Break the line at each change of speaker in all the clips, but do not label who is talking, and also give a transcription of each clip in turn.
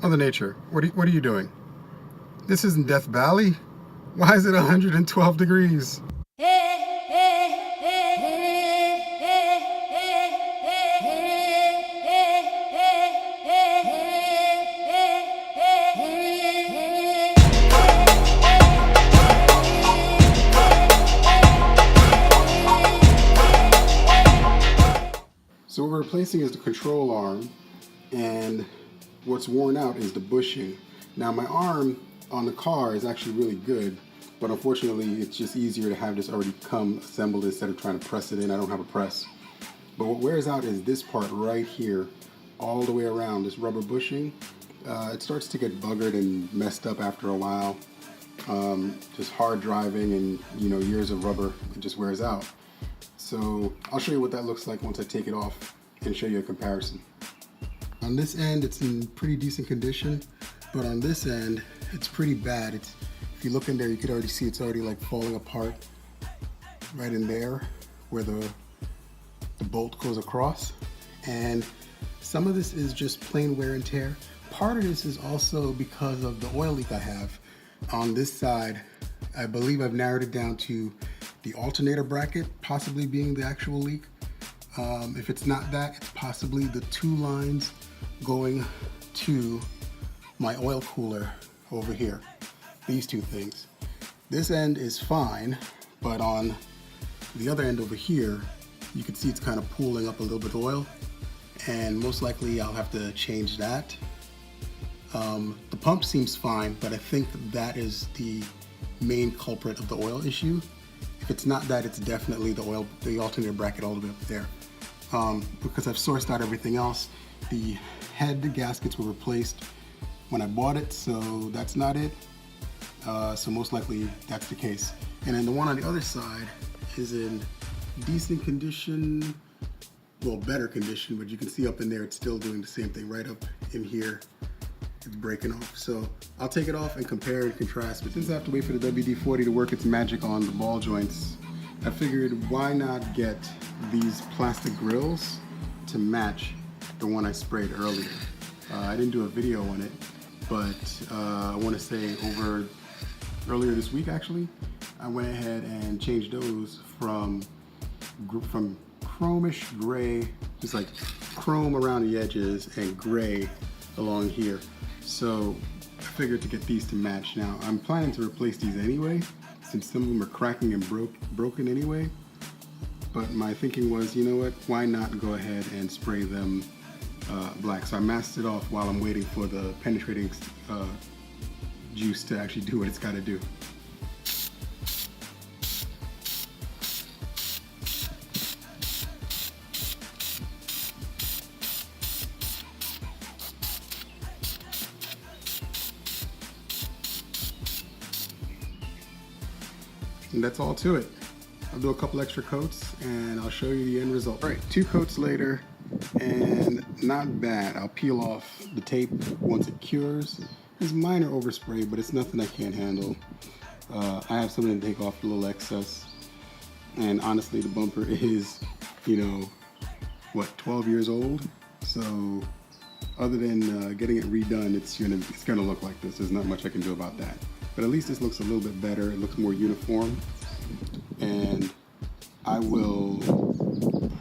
Mother Nature, what are you doing? This isn't Death Valley. Why is it 112 degrees? So what we're replacing is the control arm, and what's worn out is the bushing. Now my arm on the car is actually really good, but unfortunately it's just easier to have this already come assembled instead of trying to press it in. I don't have a press. But what wears out is this part right here, all the way around, this rubber bushing. It starts to get buggered and messed up after a while. Just hard driving and years of rubber, it just wears out. So I'll show you what that looks like once I take it off and show you a comparison. On this end, it's in pretty decent condition, but on this end, it's pretty bad. If you look in there, you could already see it's already like falling apart right in there where the bolt goes across. And some of this is just plain wear and tear. Part of this is also because of the oil leak I have. On this side, I believe I've narrowed it down to the alternator bracket possibly being the actual leak. If it's not that, it's possibly the two lines going to my oil cooler over here. These two things. This end is fine, but on the other end over here, you can see it's kind of pooling up a little bit of oil, and most likely I'll have to change that. The pump seems fine, but I think that is the main culprit of the oil issue. If it's not that, it's definitely the alternator bracket all the way up there. Because I've sourced out everything else. The head gaskets were replaced when I bought it, so that's not it. So most likely that's the case. And then the one on the other side is in decent condition, well, better condition, but you can see up in there it's still doing the same thing. Right up in here, it's breaking off. So I'll take it off and compare and contrast. But since I have to wait for the WD-40 to work its magic on the ball joints, I figured why not get these plastic grills to match the one I sprayed earlier. I didn't do a video on it, but I want to say earlier this week actually, I went ahead and changed those from chromish gray, just like chrome around the edges and gray along here. So I figured to get these to match. Now I'm planning to replace these anyway, since some of them are cracking and broken anyway. But my thinking was, you know what, why not go ahead and spray them black? So I masked it off while I'm waiting for the penetrating juice to actually do what it's got to do. And that's all to it. I'll do a couple extra coats and I'll show you the end result. All right, 2 coats later, and not bad. I'll peel off the tape once it cures. It's minor overspray, but it's nothing I can't handle. I have something to take off a little excess. And honestly, the bumper is, 12 years old. So other than getting it redone, it's gonna look like this. There's not much I can do about that. But at least this looks a little bit better. It looks more uniform. And I will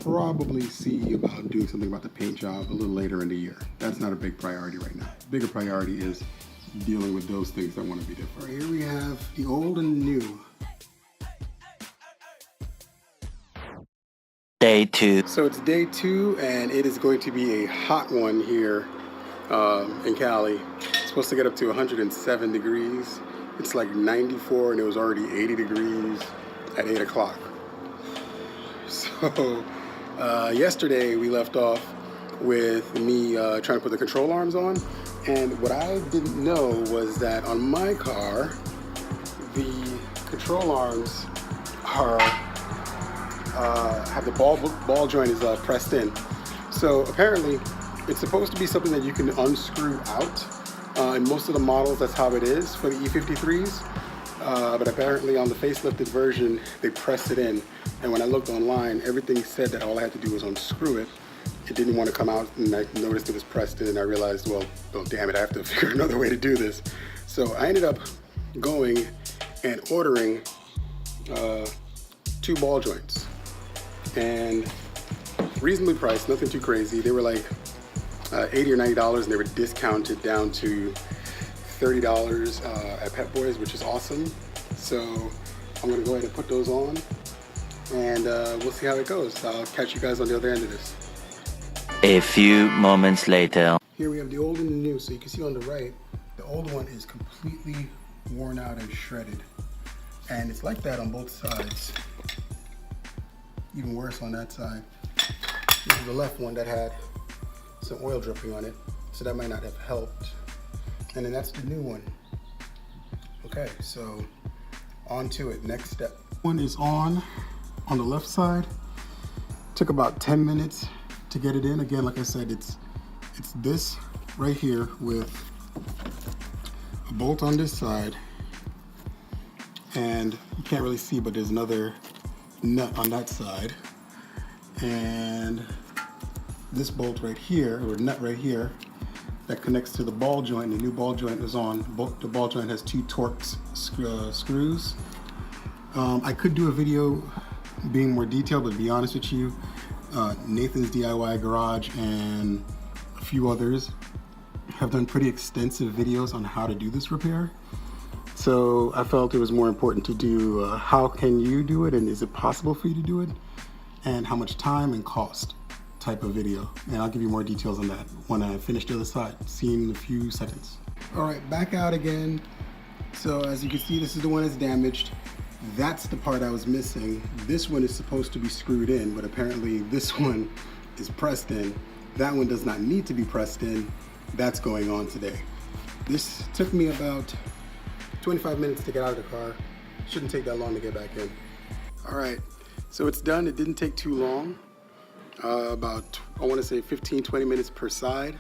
probably see about doing something about the paint job a little later in the year. That's not a big priority right now. The bigger priority is dealing with those things that want to be different. All right, here we have the old and new.
Day 2.
So it's day 2, and it is going to be a hot one here in Cali. It's supposed to get up to 107 degrees. It's like 94, and it was already 80 degrees at 8 o'clock. So yesterday we left off with me trying to put the control arms on, and what I didn't know was that on my car the control arms are have the ball joint is pressed in. So apparently it's supposed to be something that you can unscrew out. In most of the models, that's how it is for the E53s. But apparently on the facelifted version, they pressed it in. And when I looked online, everything said that all I had to do was unscrew it. it didn't want to come out, and I noticed it was pressed in, and I realized, well, damn it, I have to figure another way to do this. So I ended up going and ordering 2 ball joints, and reasonably priced, nothing too crazy. They were like $80 or $90, and they were discounted down to $30 at Pep Boys, which is awesome. So I'm gonna go ahead and put those on, and we'll see how it goes. I'll catch you guys on the other end of this.
A few moments later.
Here we have the old and the new. So you can see on the right, the old one is completely worn out and shredded. And it's like that on both sides. Even worse on that side. This is the left one that had some oil dripping on it, so that might not have helped. And then that's the new one. Okay, so on to it, next step. One is on the left side. Took about 10 minutes to get it in. Again, like I said, it's this right here with a bolt on this side, and you can't really see, but there's another nut on that side, and this bolt right here, or nut right here, that connects to the ball joint. The new ball joint is on. The ball joint has 2 Torx screws. I could do a video being more detailed, but to be honest with you, Nathan's DIY Garage and a few others have done pretty extensive videos on how to do this repair. So I felt it was more important to do how can you do it, and is it possible for you to do it, and how much time and cost type of video. And I'll give you more details on that when I finish the other side. See you in a few seconds. All right, back out again. So as you can see, this is the one that's damaged. That's the part I was missing. This one is supposed to be screwed in, but apparently this one is pressed in. That one does not need to be pressed in. That's going on today. This took me about 25 minutes to get out of the car. Shouldn't take that long to get back in. All right, so it's done. It didn't take too long. About, I want to say 15-20 minutes per side.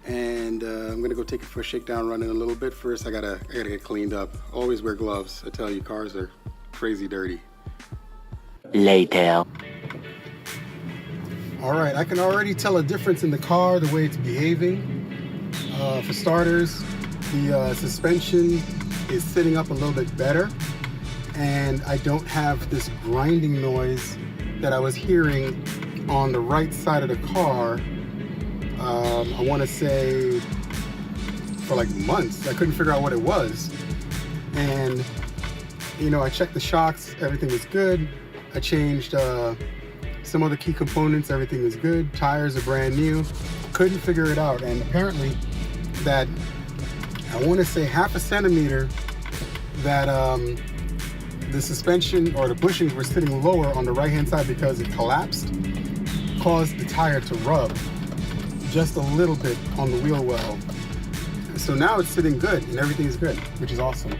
And I'm gonna go take it for a shakedown run in a little bit. First, I gotta get cleaned up. Always wear gloves. I tell you, cars are crazy dirty.
Later.
All right, I can already tell a difference in the car, the way it's behaving. For starters, the suspension is sitting up a little bit better, and I don't have this grinding noise that I was hearing on the right side of the car. I want to say for like months. I couldn't figure out what it was. And, you know, I checked the shocks, everything was good. I changed some other key components, everything was good. Tires are brand new. Couldn't figure it out. And apparently that, I want to say 0.5 centimeter, that the suspension or the bushings were sitting lower on the right hand side because it collapsed, caused the tire to rub just a little bit on the wheel well. So now it's sitting good and everything is good, which is awesome.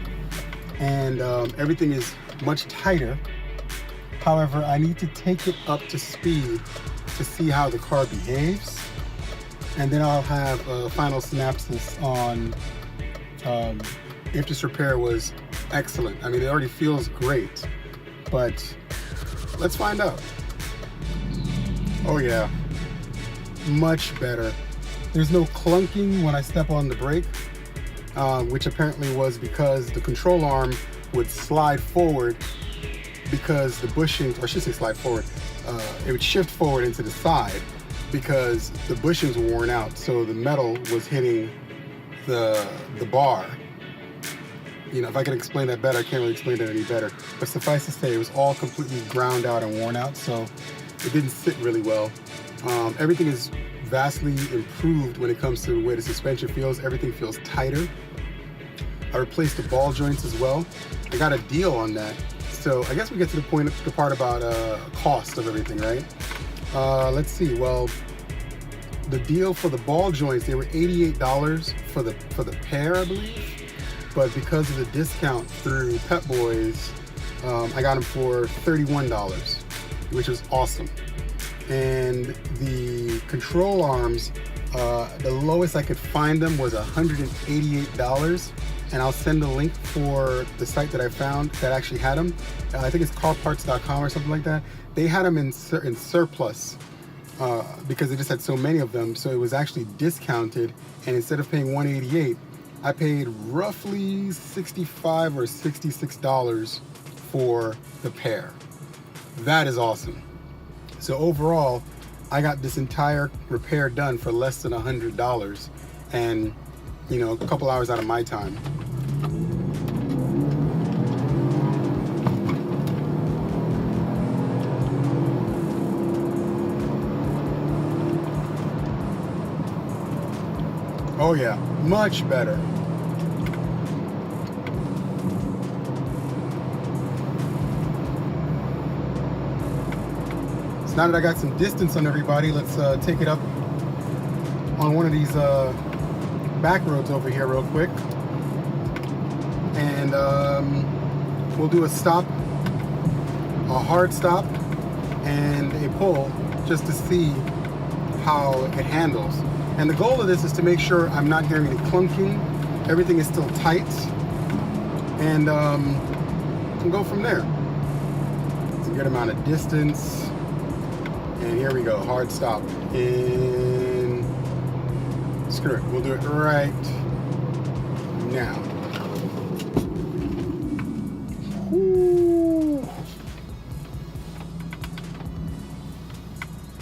And everything is much tighter. However, I need to take it up to speed to see how the car behaves. And then I'll have a final synopsis on if this repair was excellent. I mean, it already feels great, but let's find out. Oh yeah. Much better. There's no clunking when I step on the brake, which apparently was because the control arm would slide forward because the bushings, or I should say slide forward, it would shift forward into the side because the bushings were worn out, so the metal was hitting the bar. You know, if I can explain that better, I can't really explain it any better. But suffice to say, it was all completely ground out and worn out, so it didn't sit really well. Everything is vastly improved when it comes to the way the suspension feels. Everything feels tighter. I replaced the ball joints as well. I got a deal on that. So I guess we get to the part about cost of everything, right? Let's see. Well, the deal for the ball joints, they were $88 for the pair, I believe. But because of the discount through Pep Boys, I got them for $31, which was awesome. And the control arms, the lowest I could find them was $188. And I'll send a link for the site that I found that actually had them. I think it's carparts.com or something like that. They had them in surplus. because they just had so many of them. So it was actually discounted, and instead of paying $188, I paid roughly $65 or $66 for the pair. That is awesome. So overall, I got this entire repair done for less than $100, and you know, a couple hours out of my time. Oh yeah, much better. So now that I got some distance on everybody, let's take it up on one of these back roads over here real quick. And we'll do a stop, a hard stop, and a pull just to see how it handles. And the goal of this is to make sure I'm not hearing any clunking, everything is still tight, and go from there. It's a good amount of distance, and here we go, hard stop. And screw it, we'll do it right now. Woo.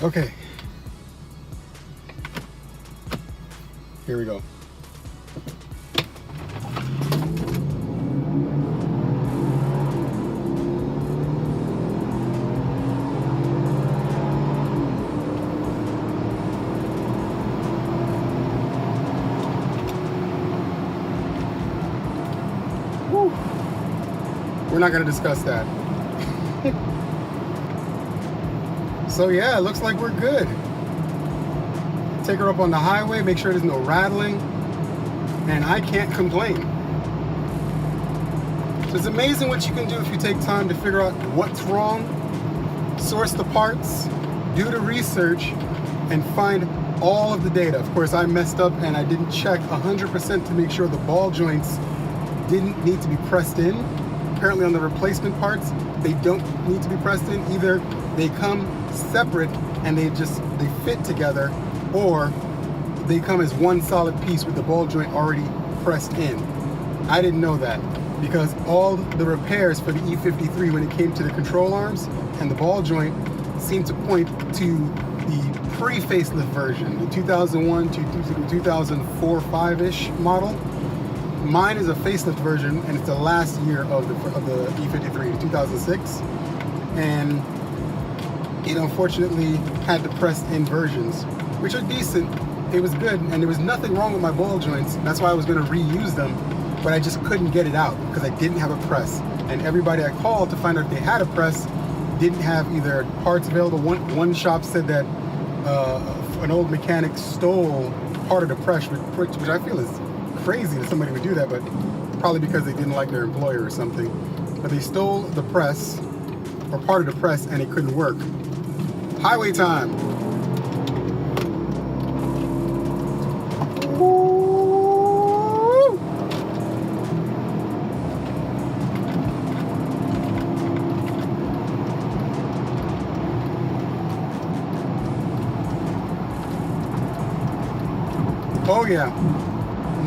Okay. Here we go. Whew. We're not going to discuss that. So yeah, it looks like we're good. Take her up on the highway, make sure there's no rattling, and I can't complain. So it's amazing what you can do if you take time to figure out what's wrong, source the parts, do the research, and find all of the data. Of course, I messed up and I didn't check 100% to make sure the ball joints didn't need to be pressed in. Apparently on the replacement parts, they don't need to be pressed in. Either they come separate and they fit together, or they come as one solid piece with the ball joint already pressed in. I didn't know that, because all the repairs for the E53 when it came to the control arms and the ball joint seemed to point to the pre-facelift version, the 2001 to 2004-5-ish model. Mine is a facelift version, and it's the last year of the E53, 2006, and it unfortunately had the pressed in versions, which are decent. It was good, and there was nothing wrong with my ball joints. That's why I was going to reuse them, but I just couldn't get it out because I didn't have a press. And everybody I called to find out if they had a press didn't have either parts available. One shop said that an old mechanic stole part of the press, which I feel is crazy that somebody would do that, but probably because they didn't like their employer or something. But they stole the press, or part of the press, and it couldn't work. Highway time. Oh yeah,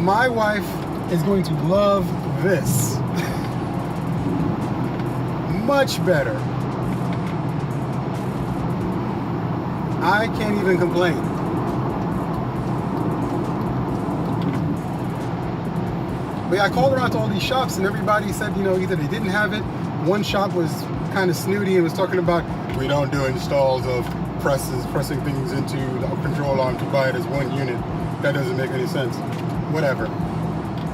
my wife is going to love this. Much better. I can't even complain. But yeah, I called around to all these shops and everybody said, you know, either they didn't have it. One shop was kind of snooty and was talking about, we don't do installs of pressing things into the control arm to buy it as one unit. That doesn't make any sense. Whatever.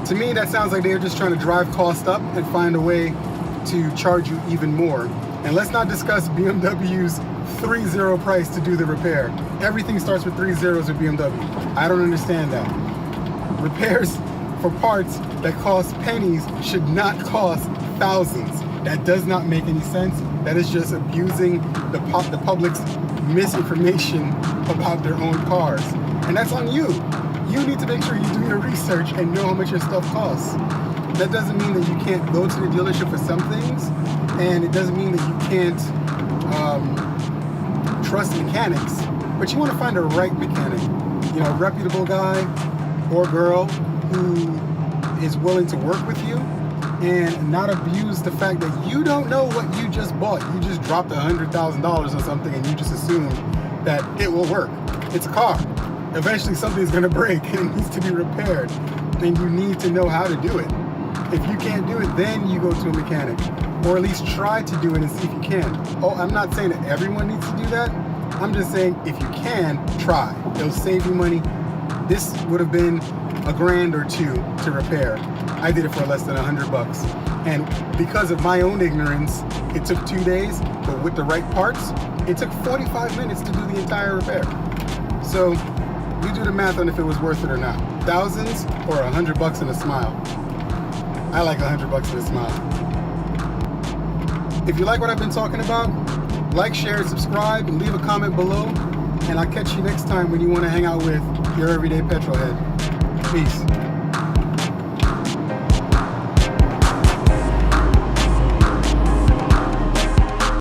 To me, that sounds like they're just trying to drive cost up and find a way to charge you even more. And let's not discuss BMW's 3-0 price to do the repair. Everything starts with 3 zeros with BMW. I don't understand that. Repairs for parts that cost pennies should not cost thousands. That does not make any sense. That is just abusing the public's misinformation about their own cars. And that's on you. You need to make sure you do your research and know how much your stuff costs. That doesn't mean that you can't go to the dealership for some things, and it doesn't mean that you can't trust mechanics, But you want to find a right mechanic, you know, a reputable guy or girl who is willing to work with you and not abuse the fact that you don't know what you just bought. You just dropped $100,000 on something and you just assumed that it will work. It's a car. Eventually something's going to break and it needs to be repaired, and you need to know how to do it. If you can't do it, then you go to a mechanic, or at least try to do it and see if you can. Oh, I'm not saying that everyone needs to do that. I'm just saying if you can, try. It'll save you money. This would have been $1,000 or $2,000 to repair. I did it for less than $100. And because of my own ignorance, it took 2 days, but with the right parts, it took 45 minutes to do the entire repair. So you do the math on if it was worth it or not. Thousands or $100 and a smile. I like $100 and a smile. If you like what I've been talking about, like, share, subscribe, and leave a comment below. And I'll catch you next time when you want to hang out with your everyday petrol head. Peace.